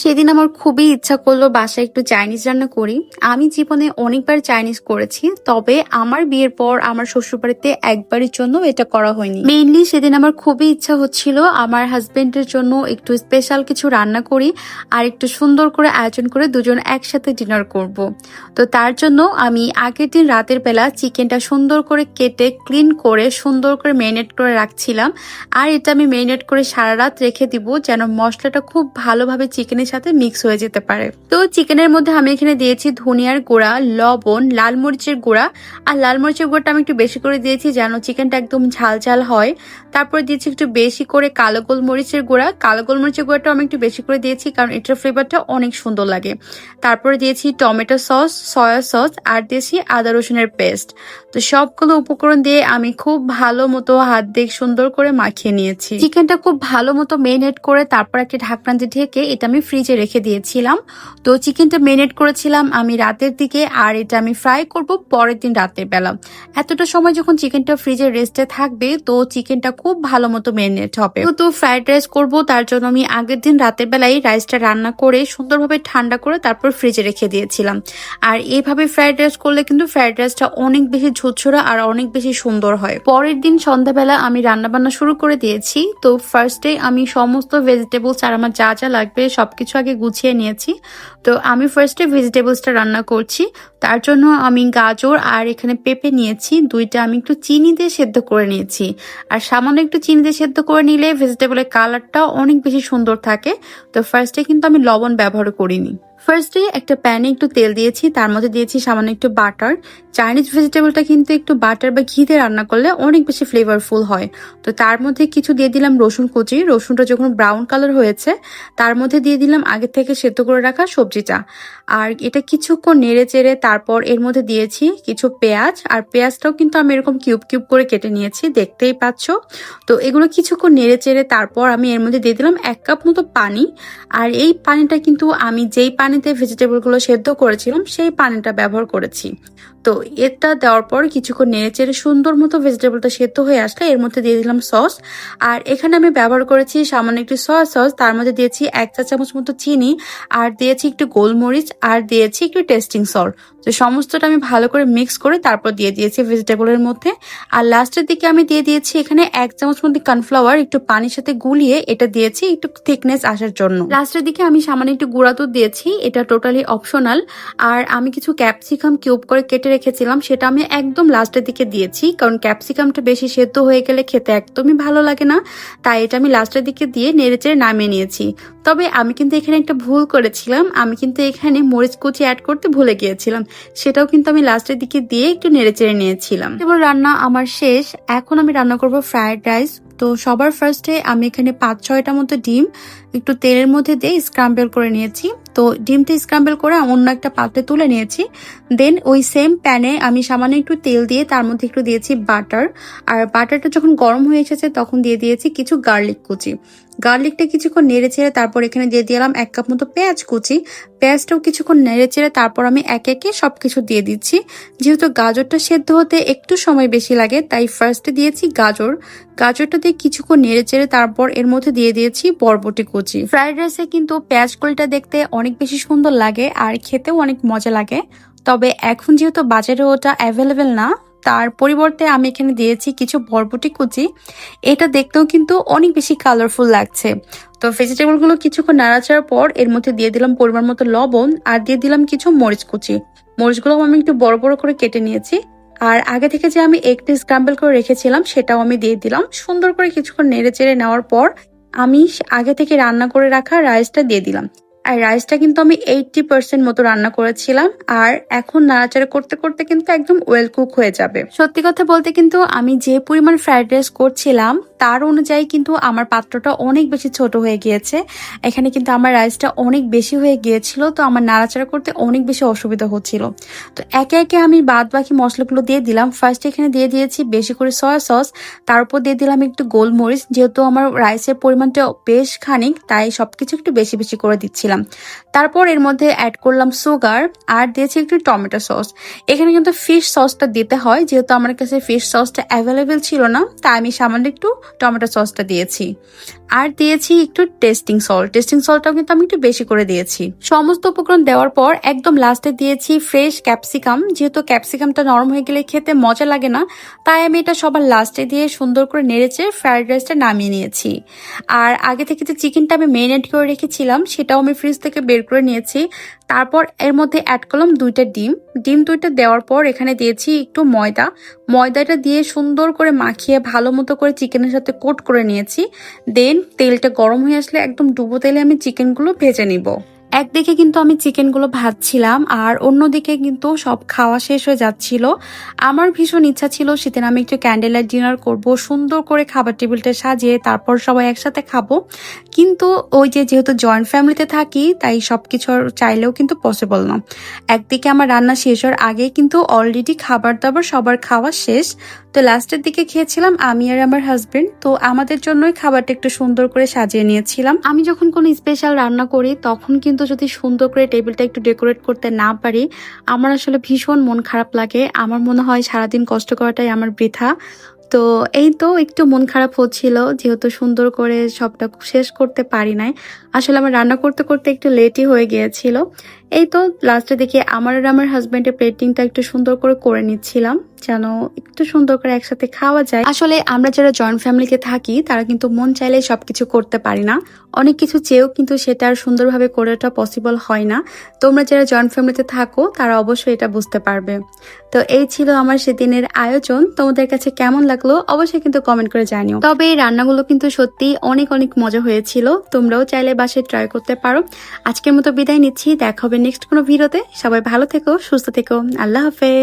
সেদিন আমার খুবই ইচ্ছা করলো বাসায় একটু চাইনিজ রান্না করি। আমি জীবনে অনেকবার চাইনিজ করেছি, তবে আমার বিয়ের পর আমার শ্বশুরবাড়িতে একবারের জন্য এটা করা হয়নি। মেইনলি সেদিন আমার খুবই ইচ্ছা হচ্ছিল আমার হাজবেন্ডের জন্য একটু স্পেশাল কিছু রান্না করি আর একটু সুন্দর করে আয়োজন করে দুজন একসাথে ডিনার করব। তো তার জন্য আমি আগের দিন রাতের বেলা চিকেনটা সুন্দর করে কেটে ক্লিন করে সুন্দর করে ম্যারিনেট করে রাখছিলাম। আর এটা আমি ম্যারিনেট করে সারা রাত রেখে দিব যেন মশলাটা খুব ভালোভাবে চিকেনের সাথে মিক্স হয়ে যেতে পারে। তো চিকেনের মধ্যে আমি এখানে দিয়েছি ধনিয়ার গুঁড়া, লবণ, লাল মরিচের গুঁড়া। আর লাল মরিচের গুঁড়াটা আমি একটু বেশি করে দিয়েছি যেন চিকেনটা একদম ঝাল ঝাল হয়। তারপর দিয়েছি একটু বেশি করে কালো গোলমরিচের গুঁড়া। কালো গোলমরিচের গুঁড়াটা আমি একটু বেশি করে দিয়েছি কারণ এটার ফ্লেভারটা অনেক সুন্দর লাগে। তারপরে দিয়েছি টমেটো সস, সয়া সস আর দিয়েছি আদা রসুনের পেস্ট। তো সবগুলো উপকরণ দিয়ে আমি খুব ভালো মতো হাত দিয়ে সুন্দর করে মাখিয়ে নিয়েছি। চিকেনটা খুব ভালো মতো মেরিনেট করে তারপর একটা ঢাকনা দিয়ে ঢেকে এটা আমি ফ্রিজে রেখে দিয়েছিলাম। তো চিকেনটা মেরিনেট করেছিলাম আমি রাতের দিকে, আর এটা আমি ফ্রাই করব পরের দিন রাতের বেলা। এতটা সময় যখন চিকেনটা ফ্রিজে রেস্টে থাকবে তো চিকেনটা খুব ভালো মতো মেরিনেট হবে। তো ফ্রাইড রাইস করব, তার জন্য আমি আগের দিন রাতের বেলায় রাইসটা রান্না করে সুন্দরভাবে ঠান্ডা করে তারপর ফ্রিজে রেখে দিয়েছিলাম। আর এইভাবে ফ্রাইড রাইস করলে কিন্তু ফ্রাইড রাইসটা অনেক বেশি ঝুরঝুরা আর অনেক বেশি সুন্দর হয়। পরের দিন সন্ধ্যাবেলা আমি রান্না বান্না শুরু করে দিয়েছি। তো ফার্স্টে আমি সমস্ত ভেজিটেবলস আর আমার যা যা লাগবে সবকিছু আগে গুছিয়ে নিয়েছি। তো আমি ফার্স্টে ভেজিটেবলসটা রান্না করছি। তার জন্য আমি গাজর আর এখানে পেঁপে নিয়েছি দুইটা, আমি একটু চিনি দিয়ে সেদ্ধ করে নিয়েছি। আর সামান্য একটু চিনি দিয়ে সেদ্ধ করে নিলে ভেজিটেবলের কালারটা অনেক বেশি সুন্দর থাকে। তো ফার্স্টে কিন্তু আমি লবণ ব্যবহার করিনি। ফার্স্টে একটা প্যানে একটু তেল দিয়েছি, তার মধ্যে দিয়েছি সামান্য একটু বাটার। চাইনিজ ভেজিটেবলটা কিন্তু একটু বাটার বা ঘিতে রান্না করলে অনেক বেশি ফ্লেভারফুল হয়। তো তার মধ্যে কিছু দিয়ে দিলাম রসুন কুচি। রসুনটা যখন ব্রাউন কালার হয়েছে তার মধ্যে দিয়ে দিলাম আগে থেকে সেদ্ধ করে রাখা সবজিটা। আর এটা কিছুক্ষণ নেড়ে চেড়ে তারপর এর মধ্যে দিয়েছি কিছু পেঁয়াজ। আর পেঁয়াজটাও কিন্তু আমি এরকম কিউব কিউব করে কেটে নিয়েছি, দেখতেই পাচ্ছ। তো এগুলো কিছুক্ষণ নেড়ে চেড়ে তারপর আমি এর মধ্যে দিয়ে দিলাম 1 কাপ মতো পানি। আর এই পানিটা কিন্তু আমি যেই পানিতে ভেজিটেবলগুলো সেদ্ধ করেছিলাম সেই পানিটা ব্যবহার করেছি। তো এটা দেওয়ার পর কিছুক্ষণ নেড়ে চেড়ে সুন্দর মতো ভেজিটেবলটা সেদ্ধ হয়ে আসলে এর মধ্যে দিয়ে দিলাম সস। আর এখানে আমি ব্যবহার করেছি সামান্য একটু সয়া সস, তার মধ্যে দিয়েছি 1 চা চামচ মতো চিনি, আর দিয়েছি একটু গোলমরিচ, আর দিয়েছি একটু টেস্টিং সল্ট। তো সমস্তটা আমি ভালো করে মিক্স করে তারপর দিয়ে দিয়েছি ভেজিটেবলের মধ্যে। আর লাস্টের দিকে আমি দিয়ে দিয়েছি এখানে 1 চামচ মতো কর্নফ্লাওয়ার একটু পানির সাথে গুলিয়ে এটা দিয়েছি একটু থিকনেস আসার জন্য। লাস্টের দিকে আমি সামান্য একটু গুঁড়া দুধ দিয়েছি, এটা টোটালি অপশনাল। আর আমি কিছু ক্যাপসিকাম কিউব করে কেটে রেখেছিলাম সেটা আমি একদম লাস্টের দিকে দিয়েছি, কারণ ক্যাপসিকামটা বেশি সেদ্ধ হয়ে গেলে খেতে একদমই ভালো লাগে না। তাই এটা আমি লাস্টের দিকে দিয়ে নেড়েচেড়ে নামিয়ে নিয়েছি। তবে আমি কিন্তু এখানে একটা ভুল করেছিলাম, আমি কিন্তু এখানে মরিচ কুচি অ্যাড করতে ভুলে গিয়েছিলাম। সেটাও কিন্তু আমি লাস্টের দিকে দিয়ে একটু নেড়েচেড়ে নিয়েছিলাম। এবার রান্না আমার শেষ, এখন আমি রান্না করব ফ্রাইড রাইস। তো সবার ফার্স্টে আমি এখানে 5-6টা মতো ডিম একটু তেলের মধ্যে দিয়ে স্ক্রাম্বল করে নিয়েছি। তো ডিমটা স্ক্রাম্বল করে অন্য একটা পাত্রে তুলে নিয়েছি। দেন ওই সেম প্যানে আমি সামান্য একটু তেল দিয়ে তার মধ্যে একটু দিয়েছি বাটার। আর বাটারটা যখন গরম হয়ে এসেছে তখন দিয়ে দিয়েছি কিছু গার্লিক কুচি। গার্লিকটা কিছুক্ষণ নেড়ে চেড়ে তারপর এখানে দিয়ে দিলাম 1 কাপ মতো পেঁয়াজ কুচি। পেঁয়াজটাও কিছুক্ষণ নেড়ে চেড়ে তারপর আমি একে একে সবকিছু দিয়ে দিচ্ছি। যেহেতু গাজরটা সেদ্ধ হতে একটু সময় বেশি লাগে তাই ফার্স্টে দিয়েছি গাজর। গাজরটা দিয়ে কিছুক্ষণ নেড়ে চেড়ে তারপর এর মধ্যে দিয়ে দিয়েছি বরবটি কুচি। ফ্রাইড রাইসে কিন্তু পেঁয়াজ কলিটা দেখতে অনেক বেশি সুন্দর লাগে আর খেতেও অনেক মজা লাগে। তবে এখন যেহেতু বাজারে ওটা অ্যাভেলেবেল না, তার পরিবর্তে আমি এখানে দিয়েছি কিছু বরবটি কুচি। এটা দেখতেও কিন্তু অনেক বেশি কালারফুল লাগছে। তো ভেজিটেবলগুলো কিছুক্ষণ নাড়াচাড়ার পর এর মধ্যে দিয়ে দিলাম পরিমাণ মতো লবণ, আর দিয়ে দিলাম কিছু মরিচ কুচি। মরিচগুলো আমি একটু বড় বড় করে কেটে নিয়েছি। আর আগে থেকে যে আমি এগটা স্ক্রাম্বল করে রেখেছিলাম সেটাও আমি দিয়ে দিলাম। সুন্দর করে কিছুক্ষণ নেড়ে চেড়ে নেওয়ার পর আমি আগে থেকে রান্না করে রাখা রাইসটা দিয়ে দিলাম। আর রাইসটা কিন্তু আমি 80% মতো রান্না করেছিলাম। আর এখন নাড়াচাড়া করতে করতে কিন্তু একদম ওয়েল কুক হয়ে যাবে। সত্যি কথা বলতে কিন্তু আমি যে পরিমাণ ফ্রাইড রাইস করছিলাম তার অনুযায়ী কিন্তু আমার পাত্রটা অনেক বেশি ছোট হয়ে গিয়েছে। এখানে কিন্তু আমার রাইসটা অনেক বেশি হয়ে গিয়েছিল, তো আমার নাড়াচাড়া করতে অনেক বেশি অসুবিধা হচ্ছিল। তো একে একে আমি বাদ বাকি মশলাগুলো দিয়ে দিলাম। ফার্স্ট এখানে দিয়ে দিয়েছি বেশি করে সয়া সস, তারপর দিয়ে দিলাম একটু গোলমরিচ। যেহেতু আমার রাইসের পরিমাণটা বেশ খানিক তাই সবকিছু একটু বেশি বেশি করে দিচ্ছিলাম। দিয়েছিলাম। তারপর এর মধ্যে অ্যাড করলাম সুগার আর দিয়েছি একটু টমেটো সস। এখানে কিন্তু ফিশ সসটা দিতে হয়, যেহেতু আমার কাছে ফিশ সসটা অ্যাভেলেবেল ছিল না, তাই আমি সামান্য একটু টমেটো সসটা দিয়েছি। আর দিয়েছি একটু টেস্টিং সল্টটাও কিন্তু আমি একটু বেশি করে দিয়েছি। সমস্ত উপকরণ দেওয়ার পর একদম লাস্টে দিয়েছি ফ্রেশ ক্যাপসিকাম। যেহেতু ক্যাপসিকামটা নরম হয়ে গেলে খেতে মজা লাগে না, তাই আমি এটা সবার লাস্টে দিয়ে সুন্দর করে নেড়েচে ফ্রাইড রাইসটা নামিয়ে নিয়েছি। আর আগে থেকে যে চিকেনটা আমি মেরিনেট করে রেখেছিলাম সেটাও আমি ফ্রিজ থেকে বের করে নিয়েছি। তারপর এর মধ্যে অ্যাড করলাম 2টা ডিম 2টা দেওয়ার পর এখানে দিয়েছি একটু ময়দাটা দিয়ে সুন্দর করে মাখিয়ে ভালো মতো করে চিকেনের সাথে কোট করে নিয়েছি। দেন তেলটা গরম হয়ে আসলে একদম ডুবো তেলে আমি চিকেনগুলো ভেজে নিব। একদিকে কিন্তু আমি চিকেনগুলো ভাজছিলাম আর অন্যদিকে কিন্তু সব খাওয়া শেষ হয়ে যাচ্ছিল। আমার ভীষণ ইচ্ছা ছিল সেদিন আমি একটু ক্যান্ডেল লাইট ডিনার করব, সুন্দর করে খাবার টেবিলটা সাজিয়ে তারপর সবাই একসাথে খাবো। কিন্তু ওই যেহেতু জয়েন্ট ফ্যামিলিতে থাকি তাই সবকিছু চাইলেও কিন্তু পসিবল না। একদিকে আমার রান্না শেষ হওয়ার আগে কিন্তু অলরেডি খাবার দাবার সবার খাওয়া শেষ। তো লাস্টের দিকে খেয়েছিলাম আমি আর আমার হাজবেন্ড। তো আমাদের জন্যই খাবারটা একটু সুন্দর করে সাজিয়ে নিয়েছিলাম। আমি যখন কোনো স্পেশাল রান্না করি তখন কিন্তু যদি সুন্দর করে টেবিলটা একটু ডেকোরেট করতে না পারি, আমার আসলে ভীষণ মন খারাপ লাগে। আমার মনে হয় সারাদিন কষ্ট করাটাই আমার বৃথা। তো এই তো একটু মন খারাপ হচ্ছিল যেহেতু সুন্দর করে সবটা শেষ করতে পারি নাই। আসলে আমার রান্না করতে করতে একটু লেটই হয়ে গিয়েছিল। এই তো লাস্টে দেখি আমার আর আমার হাজবেন্ডের প্লেটিংটা একটু সুন্দর করে নিচ্ছিলাম, যেন একটু সুন্দর করে একসাথে খাওয়া যায়। আসলে আমরা যারা জয়েন্ট ফ্যামিলিতে থাকি তারা কিন্তু মন চাইলে সবকিছু করতে পারি না, অনেক কিছু চেয়েও কিন্তু সেটা আর সুন্দরভাবে করাটা পসিবল হয় না। তোমরা যারা জয়েন্ট ফ্যামিলিতে থাকো তারা অবশ্যই এটা বুঝতে পারবে। তো এই ছিল আমার সেদিনের আয়োজন। তোমাদের কাছে কেমন লাগলো অবশ্যই কিন্তু কমেন্ট করে জানিও। তবে এই রান্নাগুলো কিন্তু সত্যি অনেক অনেক মজা হয়েছিল, তোমরাও চাইলে বাসায় ট্রাই করতে পারো। আজকের মতো বিদায় নিচ্ছি, দেখা হবে নেক্সট কোনো ভিডিওতে। সবাই ভালো থেকো, সুস্থ থেকো, আল্লাহ হাফেজ।